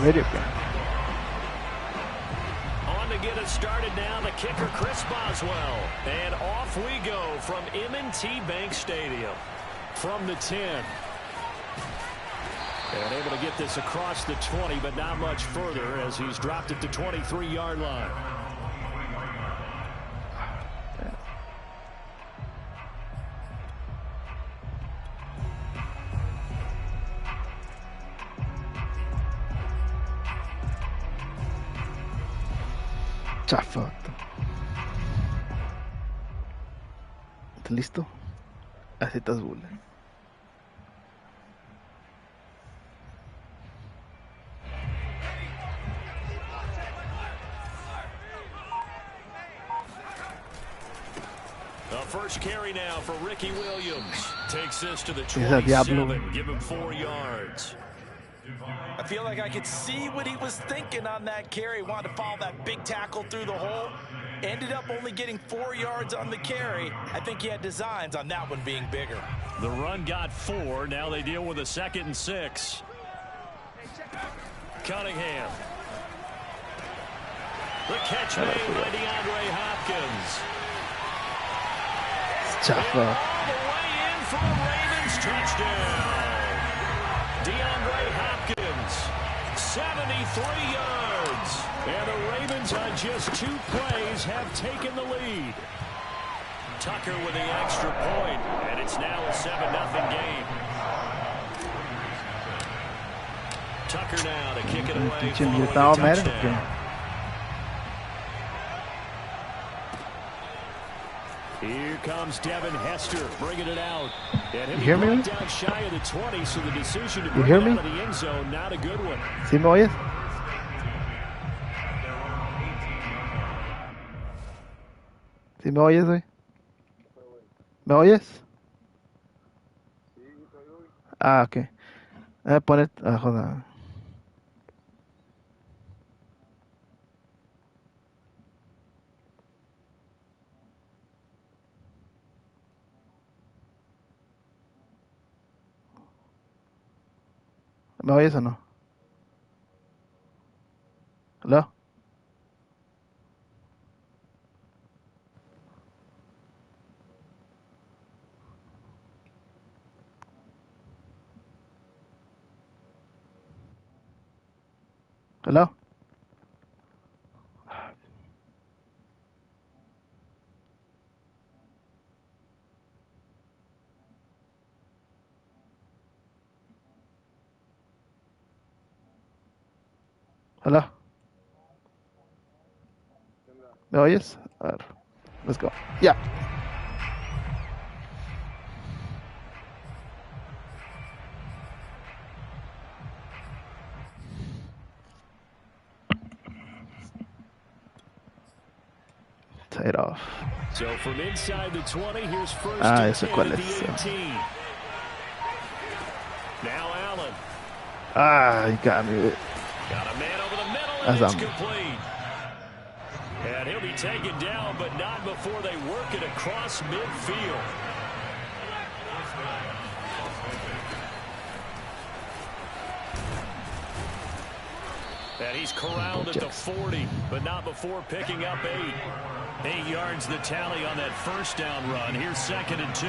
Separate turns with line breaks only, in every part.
Radio game.
On to get us started now, the kicker Chris Boswell. And off we go from M&T Bank Stadium. From the 10. And able to get this across the 20, but not much further as he's dropped it to 23-yard line.
Già fatto. ¿Listo? Así azul.
First carry now for Ricky Williams. Takes this to the 27. Give him 4 yards.
I feel like I could see what he was thinking on that carry. Wanted to follow that big tackle through the hole. Ended up only getting 4 yards on the carry. I think he had designs on that one being bigger.
The run got 4. Now they deal with a 2nd and 6. Cunningham. The catch made by DeAndre Hopkins.
All
the way in for a Ravens touchdown. DeAndre Hopkins, 73 yards. And the Ravens on just 2 plays have taken the lead. Tucker with the extra point, and it's now a 7-0 game. Tucker now to kick it away following the touchdown. Here comes Devin Hester bringing it out. And
you hear me?
Down shy of the 20, so the decision to bring it out of the end zone, not a good one.
¿Sí me oyes? ¿Sí me oyes, güey? ¿Me oyes? Ah, ok. Voy a poner... Ah, joder. ¿Me oyes o no? ¿Aló? ¿Aló? ¿Aló? ¿Me oyes? A ver. Let's go. Yeah. Tie it off.
So from inside the 20, here's first
ya sé cuál es.
Now Allen.
You got me.
Got a man over the middle, and it's complete. And he'll be taken down, but not before they work it across midfield. And he's corralled at the 40, but not before picking up 8. 8 yards the tally on that first down run. Here's 2nd and 2.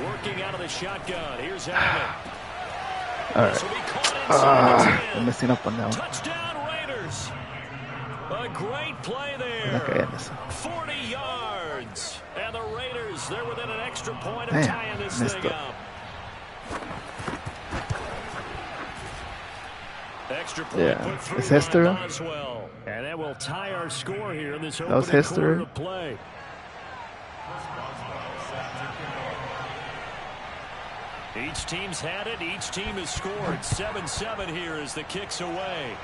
Working out of the shotgun. Here's Allen.
All right. I'm messing up on that one.
Touchdown Raiders. A great play there. 40 yards. And the Raiders, they're within an extra point of tying this thing up. Extra point put through
it's Hester.
Boswell. And that will tie our score here in this opening quarter of play. Each team's had it. Each team has scored. 7-7 here as the kick's away.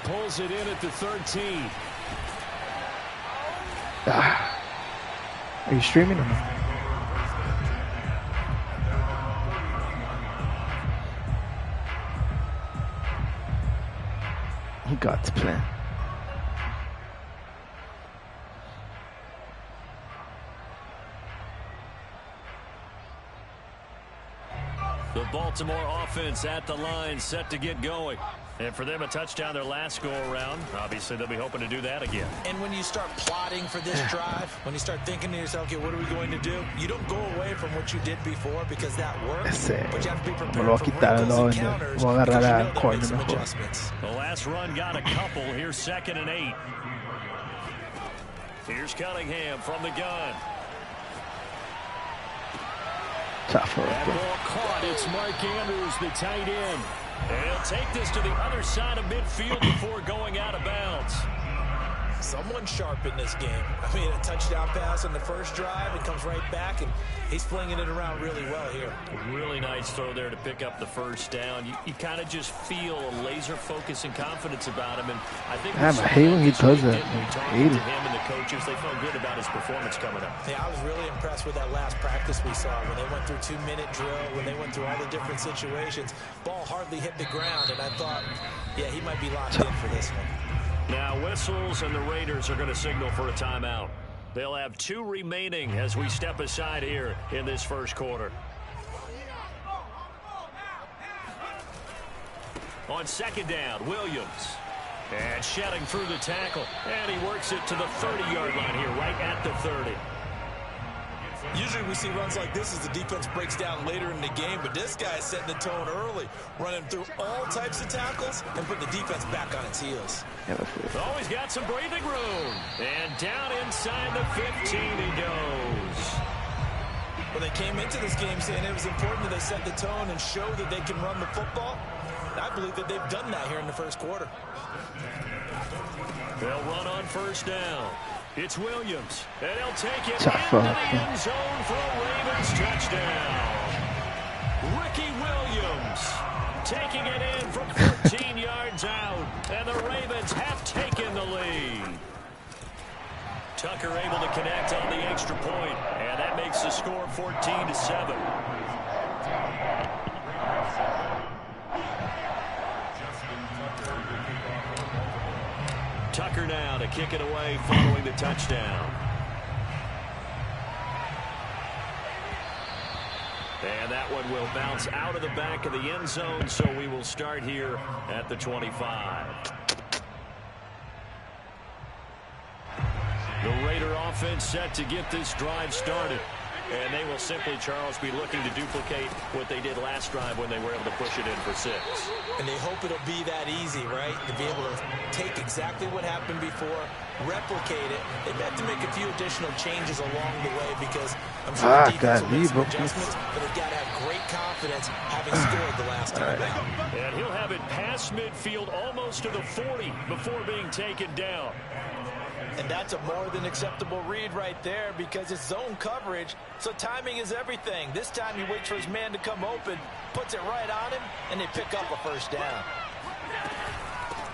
Pulls it in at the 13.
Are you streaming or not? God's plan.
The Baltimore offense at the line, set to get going. And for them, a touchdown their last go-around. Obviously, they'll be hoping to do that again.
And when you start plotting for this drive, when you start thinking to yourself, okay, what are we going to do? You don't go away from what you did before because that worked. But you have to be prepared for wrinkles and counters because you know there make some adjustments.
The last run got a couple. Here's 2nd and 8. Here's Cunningham from the gun.
Tough.
That ball caught. It's Mark Andrews, the tight end. And he'll take this to the other side of midfield before going out of bounds.
Someone sharp in this game. I mean, a touchdown pass on the first drive. It comes right back, and he's flinging it around really well here.
A really nice throw there to pick up the first down. You kind of just feel a laser focus and confidence about him. And I think
I hate when he does that.
I hate it. Him and the coaches, they felt good about his performance coming up.
Yeah, I was really impressed with that last practice we saw when they went through 2-minute drill, when they went through all the different situations. Ball hardly hit the ground, and I thought, yeah, he might be locked in for this one.
Now whistles, and the Raiders are going to signal for a timeout. They'll have 2 remaining as we step aside here in this first quarter. On 2nd down, Williams. And shedding through the tackle. And he works it to the 30-yard line here, right at the 30.
Usually we see runs like this as the defense breaks down later in the game, but this guy is setting the tone early, running through all types of tackles and put the defense back on its heels.
Oh, he's got some breathing room. And down inside the 15 he goes.
Well, they came into this game saying it was important that they set the tone and show that they can run the football. And I believe that they've done that here in the first quarter.
They'll run on 1st down. It's Williams, and he'll take it into the end zone for a Ravens touchdown. Ricky Williams taking it in from 14 yards out, and the Ravens have taken the lead. Tucker able to connect on the extra point, and that makes the score 14-7. Tucker now to kick it away following the touchdown. And that one will bounce out of the back of the end zone, so we will start here at the 25. The Raider offense set to get this drive started. And they will simply, Charles, be looking to duplicate what they did last drive when they were able to push it in for 6.
And they hope it'll be that easy, right? To be able to take exactly what happened before, replicate it. They've had to make a few additional changes along the way because I'm sure the defense will make some adjustments, but they've got to have great confidence having scored the last time out.
And he'll have it past midfield almost to the 40 before being taken down.
And that's a more than acceptable read right there because it's zone coverage, so timing is everything. This time he waits for his man to come open, puts it right on him, and they pick up a 1st down.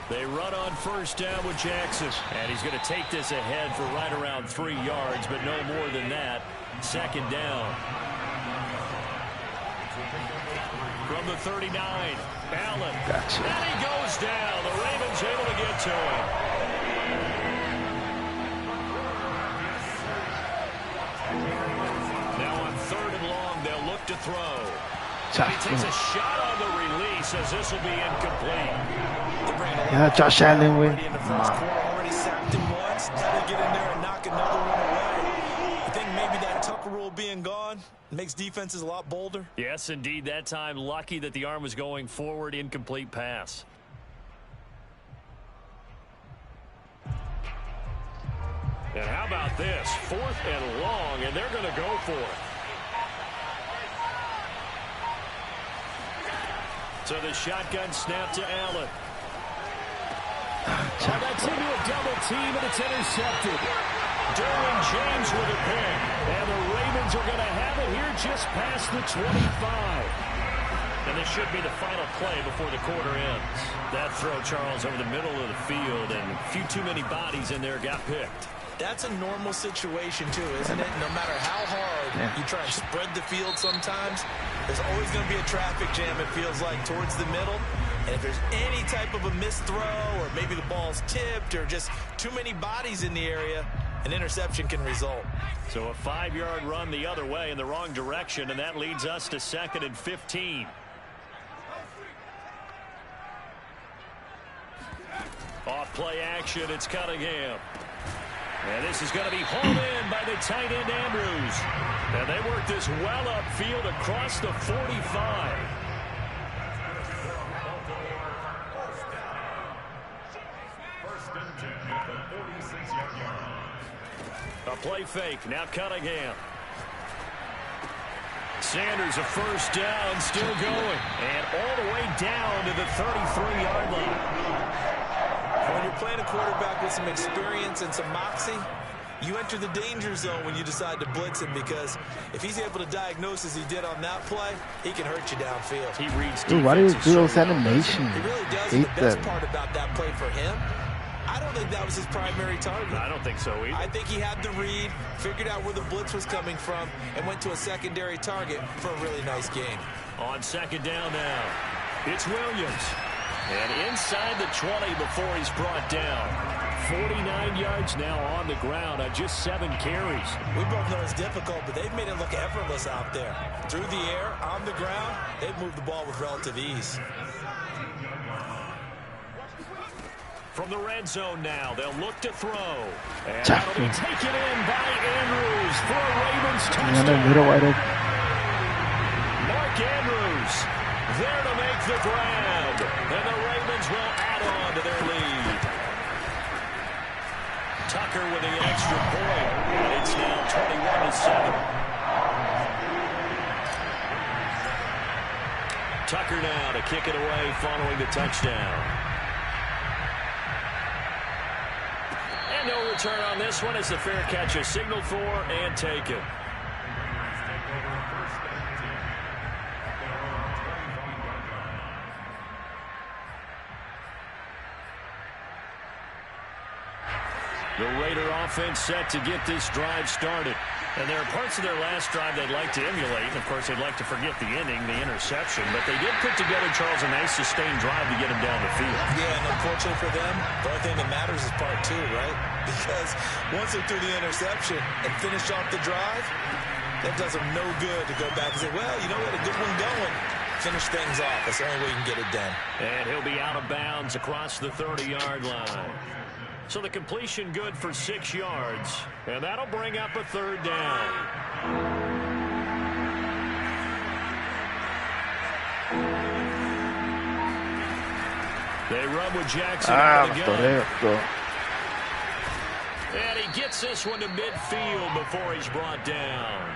They run on 1st down with Jackson, and he's going to take this ahead for right around 3 yards, but no more than that. 2nd down. From the 39, Allen.
Gotcha.
And he goes down. The Ravens able to get to him. Now on 3rd and long, they'll look to throw. He takes a shot on the release as this will be incomplete.
Yeah, Josh Allen win.
Already sacked him once. Now they get in there and knock another one away. I think maybe that Tucker rule being gone makes defenses a lot bolder.
Yes, indeed. That time, lucky that the arm was going forward, incomplete pass. And how about this? 4th and long, and they're going to go for it. So the shotgun snap to Allen. That's into a double team, and it's intercepted. Derwin James with a pick. And the Ravens are going to have it here just past the 25. And this should be the final play before the quarter ends. That throw, Charles, over the middle of the field, and a few too many bodies in there got picked.
That's a normal situation, too, isn't it? No matter how hard you try and spread the field sometimes, there's always going to be a traffic jam, it feels like, towards the middle. And if there's any type of a missed throw or maybe the ball's tipped or just too many bodies in the area, an interception can result.
So a 5-yard run the other way in the wrong direction, and that leads us to 2nd and 15. Off play action, it's Cunningham. And this is going to be hauled in by the tight end Andrews. And they work this well upfield across the 45. A play fake, now Cunningham. Sanders a first down, still going. And all the way down to the 33-yard line.
When you're playing a quarterback with some experience and some moxie, you enter the danger zone when you decide to blitz him, because if he's able to diagnose as he did on that play, he can hurt you downfield.
He reads.
Dude, why do you do those animations?
He really does. And the best part about that play for him, I don't think that was his primary target.
I don't think so either.
I think he had the read, figured out where the blitz was coming from, and went to a secondary target for a really nice gain.
On second down now, it's Williams. And inside the 20 before he's brought down. 49 yards now on the ground on just 7 carries.
We both know it's difficult, but they've made it look effortless out there. Through the air, on the ground, they've moved the ball with relative ease.
From the red zone now, they'll look to throw. And that'll be taken in by Andrews for a Ravens touchdown. Mark Andrews there to make the grab. And the Ravens will add on to their lead. Tucker with the extra point. And it's now 21-7. Tucker now to kick it away following the touchdown. And no return on this one as the fair catch is signaled for and taken. The Raider offense set to get this drive started. And there are parts of their last drive they'd like to emulate. And, of course, they'd like to forget the ending, the interception. But they did put together, Charles, a nice sustained drive to get them down the field.
Yeah, and unfortunately for them, the only thing that matters is part 2, right? Because once they threw the interception and finished off the drive, that does them no good to go back and say, well, you know what, a good one going. Finish things off. That's the only way you can get it done.
And he'll be out of bounds across the 30-yard line. So the completion good for 6 yards. And that'll bring up a third down. They run with Jackson out of the gun. And he gets this one to midfield before he's brought down.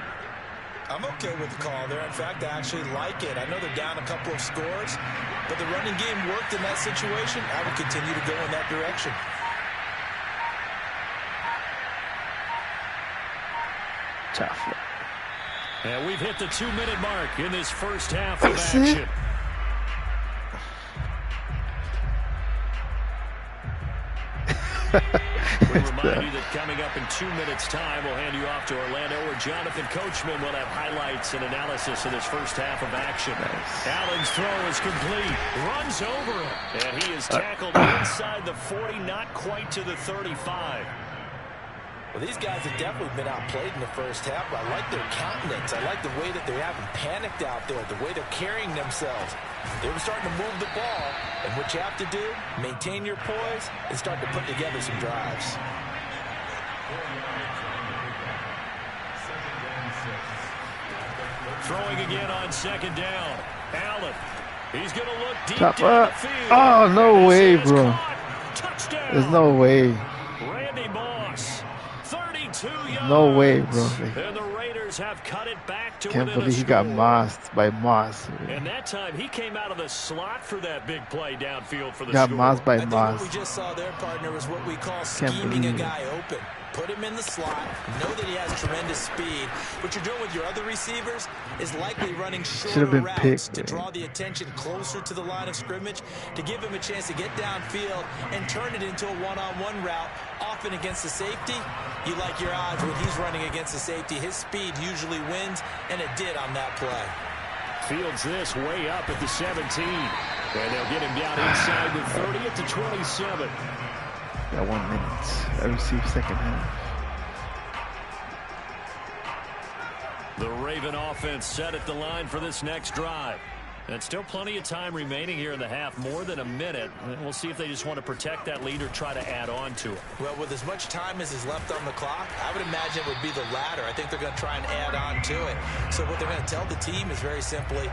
I'm okay with the call there. In fact, I actually like it. I know they're down a couple of scores, but the running game worked in that situation. I would continue to go in that direction.
Tough.
And we've hit the 2-minute mark in this first half of action. We remind you that coming up in 2 minutes' time, we'll hand you off to Orlando, where Jonathan Coachman will have highlights and analysis of this first half of action. Nice. Allen's throw is complete. Runs over him. And he is tackled inside the 40, not quite to the 35.
Well, these guys have definitely been outplayed in the first half, but I like their countenance. I like the way that they haven't panicked out there, the way they're carrying themselves. They were starting to move the ball, and what you have to do, maintain your poise and start to put together some drives.
Throwing again on second down. Allen. He's going to look deep
Top
down
up.
the field.
Oh, no way, bro.
Touchdown.
There's no way.
Randy Moss. 32 yards.
No way, bro.
And the Raiders have cut it back to
Can't
within
believe
a
he got
score.
mossed by Moss.
And that time he came out of the slot for that big play downfield for the
Got
score.
mossed by
I think
Moss.
what we just saw there, partner, was what we call scheming a guy open. Put him in the slot, know that he has tremendous speed. What you're doing with your other receivers is likely running shorter routes to draw the attention closer to the line of scrimmage, to give him a chance to get downfield and turn it into a one-on-one route, often against the safety. You like your odds when he's running against the safety. His speed usually wins, and it did on that play.
Fields this way up at the 17. And they'll get him down inside the 30 at the 27.
Got 1 minute. I received second half.
The Raven offense set at the line for this next drive. And still plenty of time remaining here in the half, more than a minute. We'll see if they just want to protect that lead or try to add on to it.
Well, with as much time as is left on the clock, I would imagine it would be the latter. I think they're going to try and add on to it. So what they're going to tell the team is very simply,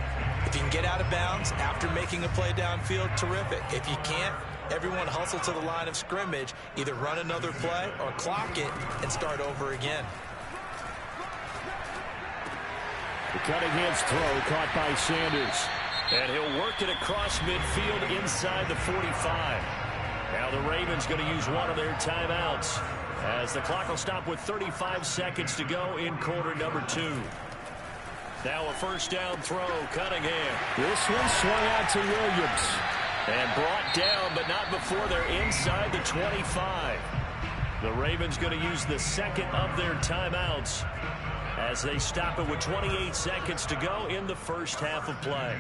if you can get out of bounds after making a play downfield, terrific. If you can't, everyone hustle to the line of scrimmage, either run another play or clock it and start over again.
The Cunningham's throw caught by Sanders. And he'll work it across midfield inside the 45. Now the Ravens going to use one of their timeouts as the clock will stop with 35 seconds to go in quarter number 2. Now a first down throw, Cunningham. This one swung out to Williams. And brought down, but not before they're inside the 25. The Ravens going to use the second of their timeouts as they stop it with 28 seconds to go in the first half of play.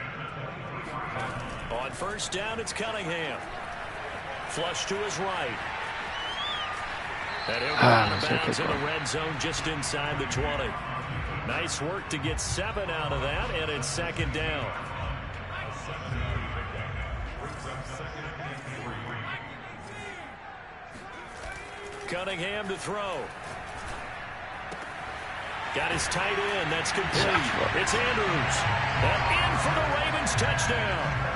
On first down, it's Cunningham. Flush to his right. And he'll go out of bounds in the red zone just inside the 20. Nice work to get 7 out of that, and it's second down. Cunningham to throw. Got his tight end. That's complete. It's Andrews. And in for the Ravens touchdown.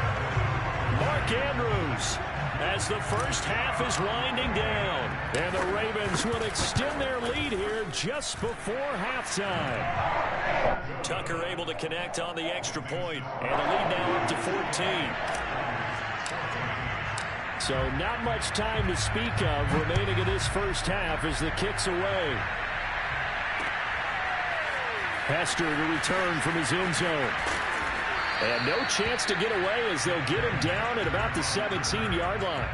Mark Andrews as the first half is winding down. And the Ravens will extend their lead here just before halftime. Tucker able to connect on the extra point. And the lead now up to 14. So not much time to speak of remaining in this first half as the kick's away. Hester to return from his end zone. And no chance to get away as they'll get him down at about the 17-yard line.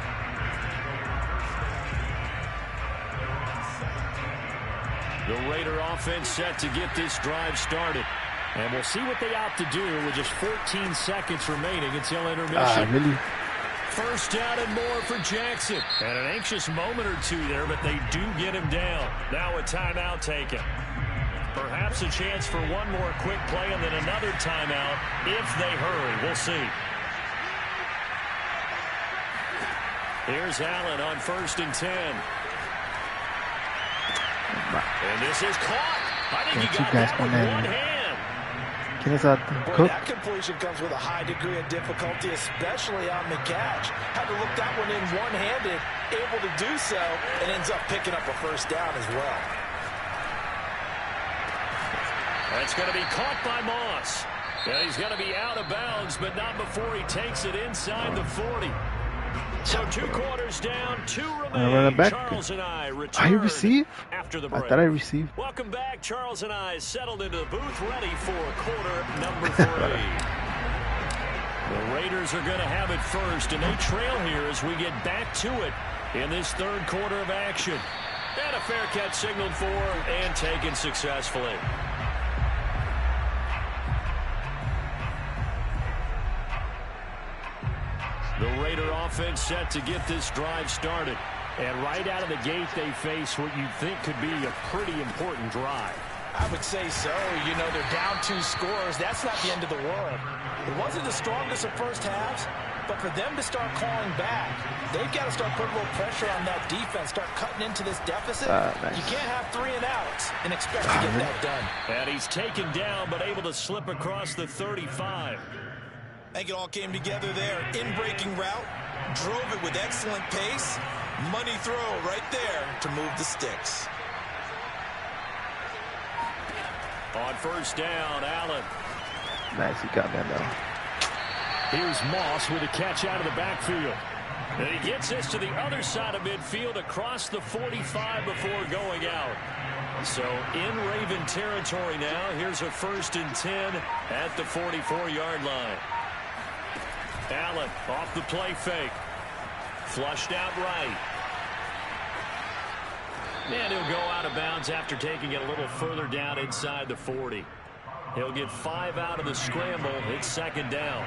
The Raider offense set to get this drive started. And we'll see what they opt to do with just 14 seconds remaining until intermission.
Really?
First down and more for Jackson. And an anxious moment or two there, but they do get him down. Now a timeout taken. Perhaps a chance for one more quick play and then another timeout if they hurry. We'll see. Here's Allen on first and 10. And this is caught. I think he got that with one hand.
Boy, that completion comes with a high degree of difficulty, especially on the catch. Had to look that one in one-handed, able to do so, and ends up picking up a first down as well.
That's going to be caught by Moss. And he's going to be out of bounds, but not before he takes it inside the 40. So 2 quarters down, 2 remaining. Charles and I return after the break.
I thought I received.
Welcome back. Charles and I settled into the booth, ready for quarter number 3. The Raiders are going to have it first, and they trail here as we get back to it in this third quarter of action. And a fair catch signaled for and taken successfully. The Raider offense set to get this drive started. And right out of the gate, they face what you'd think could be a pretty important drive.
I would say so. You know, they're down 2 scores. That's not the end of the world. It wasn't the strongest of first halves, but for them to start clawing back, they've got to start putting a little pressure on that defense, start cutting into this deficit.
Nice.
You can't have 3 and outs and expect to get that done.
And he's taken down, but able to slip across the 35.
I think it all came together there. In-breaking route, drove it with excellent pace. Money throw right there to move the sticks.
On first down, Allen.
Nice, he got that though.
Here's Moss with a catch out of the backfield. And he gets this to the other side of midfield across the 45 before going out. So in Raven territory now. Here's a first and 10 at the 44-yard line. Allen off the play fake. Flushed out right. And he'll go out of bounds after taking it a little further down inside the 40. He'll get 5 out of the scramble. It's second down.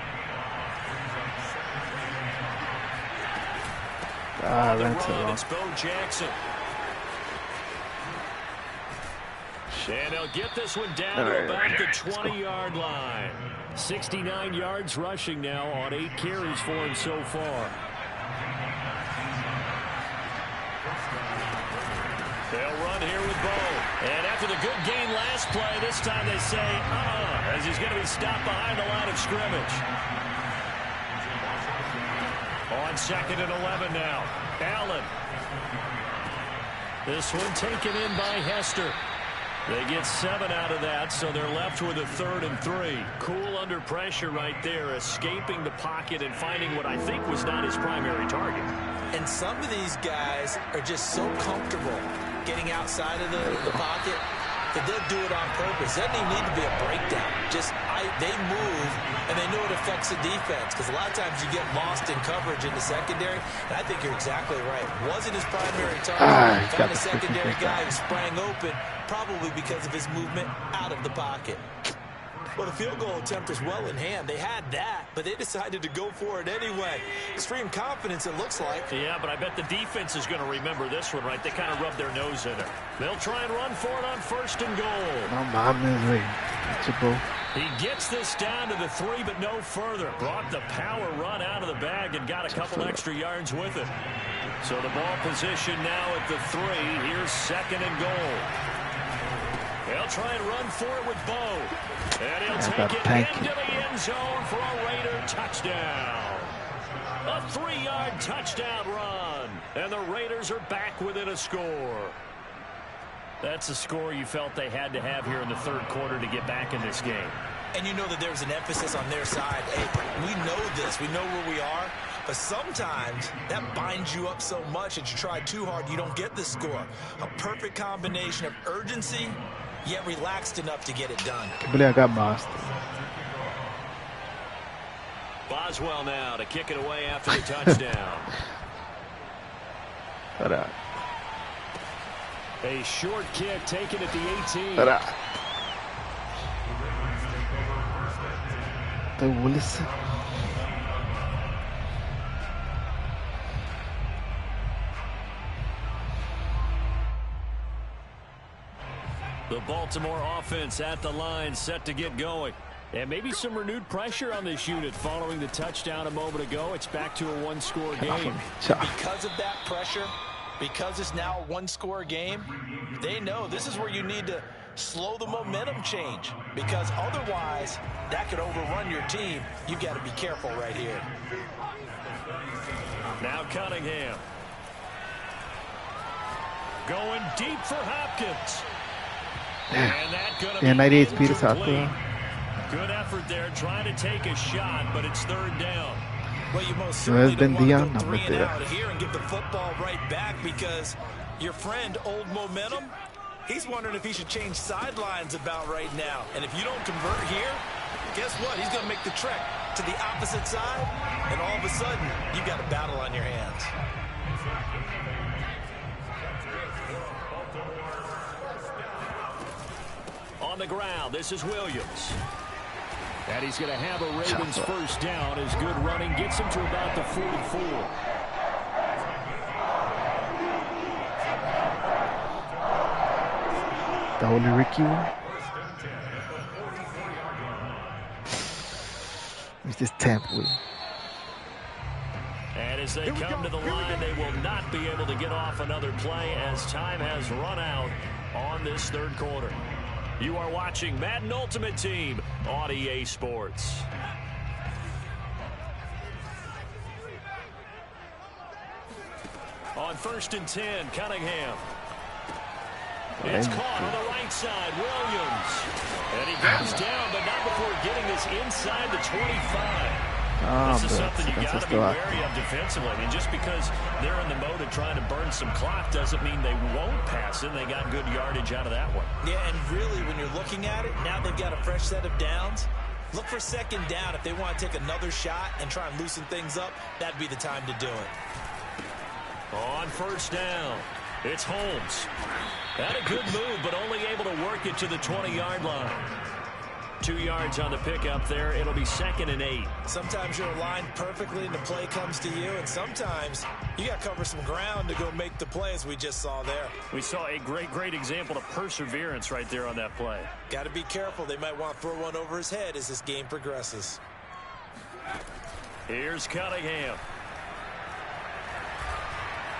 That's
run, it's Bo Jackson. And they'll get this one down to about the 20-yard line. 69 yards rushing now on 8 carries for him so far. They'll run here with Bo. And after the good gain last play, this time they say, as he's going to be stopped behind the line of scrimmage. On 2nd and 11 now. Allen. This one taken in by Hester. They get 7 out of that, so they're left with a 3rd and 3. Cool under pressure right there, escaping the pocket and finding what I think was not his primary target.
And some of these guys are just so comfortable getting outside of the pocket that they'll do it on purpose. It doesn't even need to be a breakdown. They move, and they know it affects the defense, because a lot of times you get lost in coverage in the secondary, and I think you're exactly right. Wasn't his primary target. Found a secondary guy who sprang open, probably because of his movement out of the pocket. Well, the field goal attempt was well in hand. They had that, but they decided to go for it anyway. Extreme confidence, it looks like.
Yeah, but I bet the defense is going to remember this one, right? They kind of rubbed their nose in it. They'll try and run for it on 1st and goal.
No mames, güey.
He gets this down to the 3, but no further. Brought the power run out of the bag and got a couple extra yards with it. So the ball position now at the 3. Here's 2nd and goal. They'll try and run for it with Bo. And he'll take it into the end zone for a Raider touchdown. A 3-yard touchdown run. And the Raiders are back within a score. That's a score you felt they had to have here in the 3rd quarter to get back in this game.
And you know that there's an emphasis on their side. Hey, we know this. We know where we are. But sometimes that binds you up so much that you try too hard, you don't get the score. A perfect combination of urgency, yet relaxed enough to get it done.
I believe I got masked.
Boswell now to kick it away after the touchdown. A short kick taken at the 18.
The Willis.
The Baltimore offense at the line, set to get going. And maybe some renewed pressure on this unit following the touchdown a moment ago. It's back to a 1-score game.
Because of that pressure, because it's now a 1-score game, they know this is where you need to slow the momentum change, because otherwise that could overrun your team. You've got to be careful right here.
Now Cunningham. Going deep for Hopkins. And that gonna be
98 speed is out there.
Good effort there, trying to take a shot, but it's 3rd down.
Well, you most certainly
been
don't want
Dion,
to go 3 and
there.
out here and give the football right back, because your friend, Old Momentum, he's wondering if he should change sidelines about right now. And if you don't convert here, guess what? He's going to make the trek to the opposite side, and all of a sudden, you've got a battle on your hands.
On the ground, this is Williams. And he's going to have a Ravens 1st down as good running gets him to about the 44.
The only Ricky one. It's just temporary.
And as they come to the line, they will not be able to get off another play as time has run out on this 3rd quarter. You are watching Madden Ultimate Team on EA Sports. On 1st and 10, Cunningham. It's caught on the right side, Williams. And he goes down, but not before getting this inside the 25. This is something you got to be wary of defensively. I mean, just because they're in the mode of trying to burn some clock doesn't mean they won't pass it. They got good yardage out of that one. Yeah, and really, when you're looking at it, now they've got a fresh set of downs. Look for 2nd down. If they want to take another shot and try and loosen things up, that'd be the time to do it. On 1st down, it's Holmes. Had a good move, but only able to work it to the 20-yard line. 2 yards on the pickup there. It'll be 2nd and 8.
Sometimes you're aligned perfectly and the play comes to you, and sometimes you got to cover some ground to go make the play, as we just saw there.
We saw a great example of perseverance right there on that play.
Got to be careful. They might want to throw one over his head as this game progresses.
Here's Cunningham.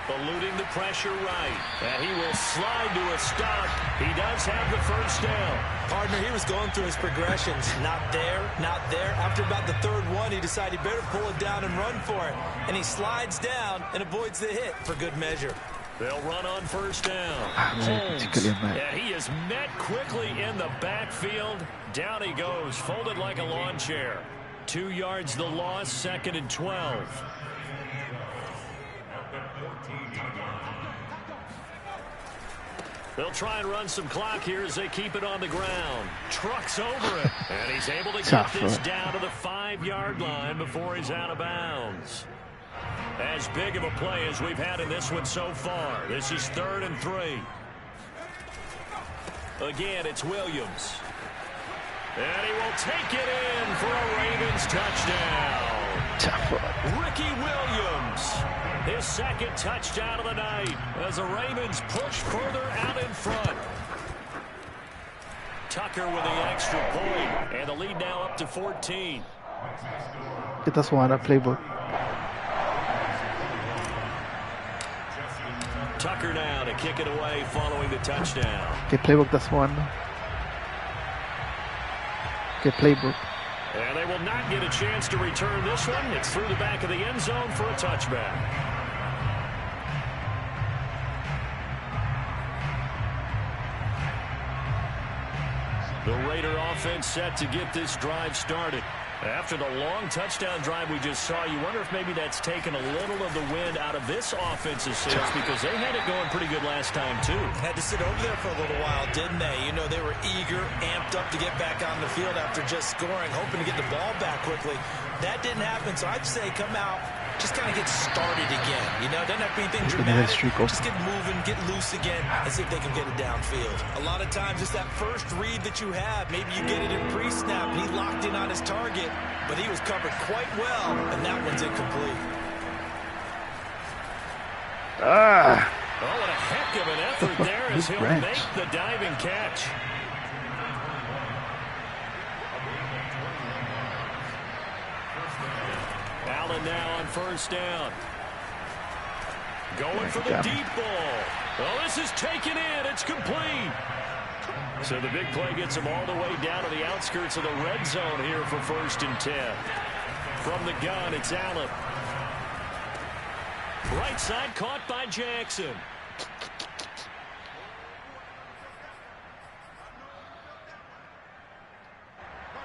Eluding the pressure right. And he will slide to a stop. He does have the first down.
Partner, he was going through his progressions. Not there, not there. After about the third one, he decided he better pull it down and run for it. And he slides down and avoids the hit for good measure.
They'll run on first down. Holmes. And he is met quickly in the backfield. Down he goes, folded like a lawn chair. 2 yards the loss, 2nd and 12. They'll try and run some clock here as they keep it on the ground. Trucks over it. And he's able to get this down to the 5-yard line before he's out of bounds. As big of a play as we've had in this one so far. This is 3rd and 3. Again, it's Williams. And he will take it in for a Ravens touchdown. Ricky Williams. His 2nd touchdown of the night as the Ravens push further out in front. Tucker with the extra point, and the lead now up to 14.
Get us one, a playbook.
Tucker now to kick it away following the touchdown.
Okay, playbook, that's one. Okay, playbook.
And they will not get a chance to return this one. It's through the back of the end zone for a touchback. The Raider offense set to get this drive started. After the long touchdown drive we just saw, you wonder if maybe that's taken a little of the wind out of this offense's sails, because they had it going pretty good last time, too.
Had to sit over there for a little while, didn't they? You know, they were eager, amped up to get back on the field after just scoring, hoping to get the ball back quickly. That didn't happen, so I'd say come out, just kind of get started again. You know, doesn't have to be anything dramatic. Just get moving, get loose again, and see if they can get it downfield. A lot of times, it's that first read that you have. Maybe you get it in pre-snap, and he locked in on his target, but he was covered quite well, and that one's incomplete.
Oh, what a heck of an effort there as he'll make the diving catch. Allen now on first down. Going for the deep ball. Oh, this is taken in. It's complete. So the big play gets him all the way down to the outskirts of the red zone here for 1st and 10. From the gun, it's Allen. Right side caught by Jackson.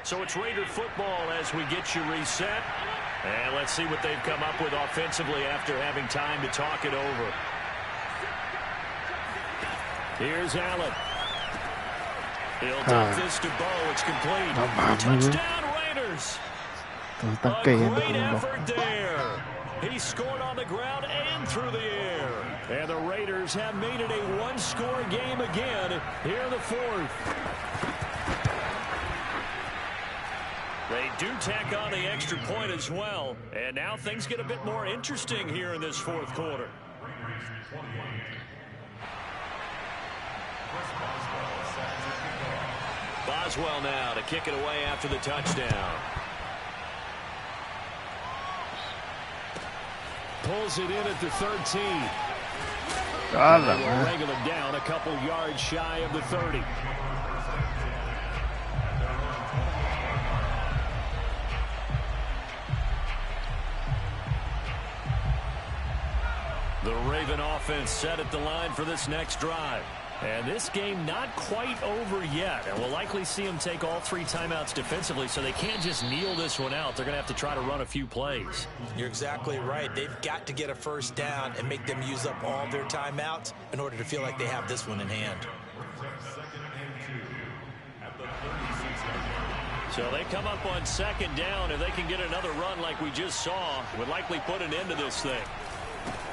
So it's Raider football as we get you reset. And let's see what they've come up with offensively after having time to talk it over. Here's Allen. He'll dump this to Bo. It's complete. Touchdown Raiders. A great effort there. He scored on the ground and through the air. And the Raiders have made it a one-score game again here in the 4th. They do tack on the extra point as well. And now things get a bit more interesting here in this 4th quarter. Boswell now to kick it away after the touchdown. Pulls it in at the 13. We'll wrangle him down a couple yards shy of the 30. The Raven offense set at the line for this next drive. And this game not quite over yet. And we'll likely see them take all 3 timeouts defensively, so they can't just kneel this one out. They're going to have to try to run a few plays.
You're exactly right. They've got to get a first down and make them use up all their timeouts in order to feel like they have this one in hand.
So they come up on 2nd down. If they can get another run like we just saw, would likely put an end to this thing.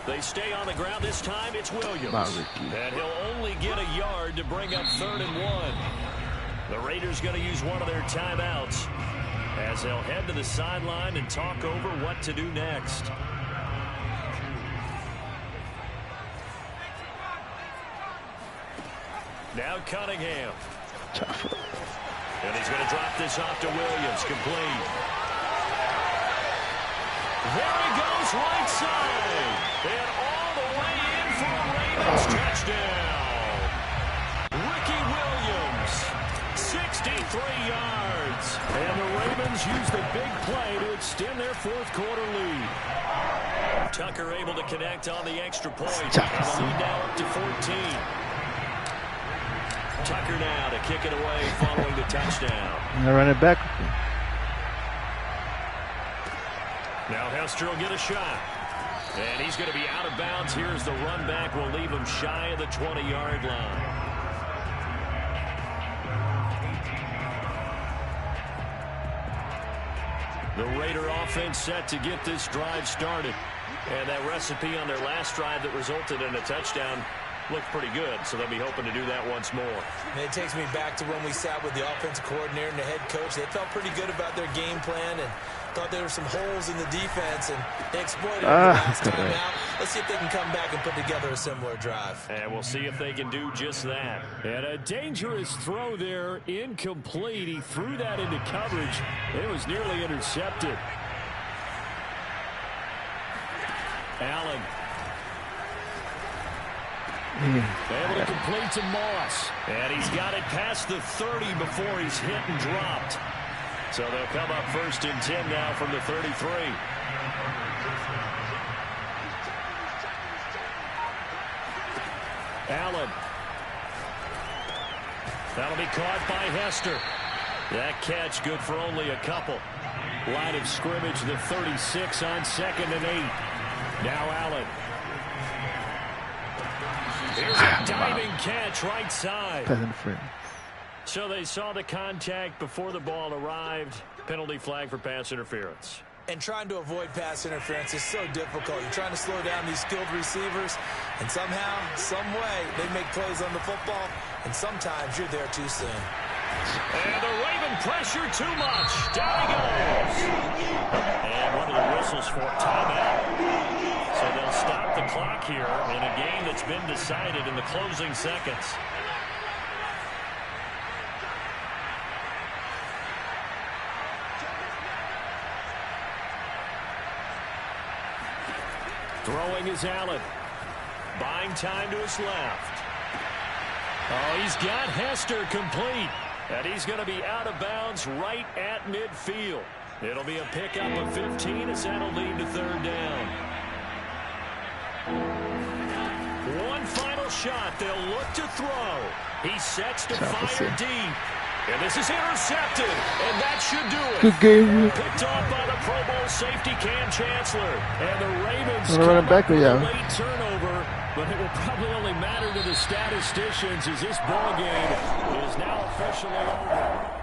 They stay on the ground this time. It's Williams. And he'll only get a yard to bring up 3rd and 1. The Raiders going to use one of their timeouts as they'll head to the sideline and talk over what to do next. Now Cunningham.
Tough.
And he's going to drop this off to Williams. Complete. There he goes, right side. And all the way in for a Ravens touchdown. Ricky Williams, 63 yards. And the Ravens use the big play to extend their fourth quarter lead. Tucker able to connect on the extra point. And the lead now up to 14. Tucker now to kick it away following the touchdown.
Now run it back.
Now Hester will get a shot. And he's going to be out of bounds. Here's the run back. Will leave him shy of the 20-yard line. The Raider offense set to get this drive started. And that recipe on their last drive that resulted in a touchdown looked pretty good, so they'll be hoping to do that once more.
And it takes me back to when we sat with the offensive coordinator and the head coach. They felt pretty good about their game plan and thought there were some holes in the defense, and they exploited it the last time out. Let's see if they can come back and put together a similar drive.
And we'll see if they can do just that. And a dangerous throw there, incomplete. He threw that into coverage. It was nearly intercepted. Allen. Able to complete to Moss. And he's got it past the 30 before he's hit and dropped. So they'll come up first and 10 now from the 33. Allen. That'll be caught by Hester. That catch good for only a couple. Line of scrimmage, the 36 on 2nd and 8. Now Allen. Here's a diving catch right side. So they saw the contact before the ball arrived. Penalty flag for pass interference.
And trying to avoid pass interference is so difficult. You're trying to slow down these skilled receivers, and somehow, some way, they make plays on the football, and sometimes you're there too soon.
And the Raven pressure too much. Down he goes. And one of the whistles for timeout. So they'll stop the clock here in a game that's been decided in the closing seconds. Throwing is Allen. Buying time to his left. Oh, he's got Hester complete. And he's going to be out of bounds right at midfield. It'll be a pickup of 15 as that'll lead to third down. One final shot. They'll look to throw. He sets to fire deep. And this is intercepted. And that should do it.
Good game.
Picked off by the Pro Bowl safety Cam Chancellor. And the Ravens
run it back with
a late turnover. But it will probably only matter to the statisticians as this ball game is now officially over.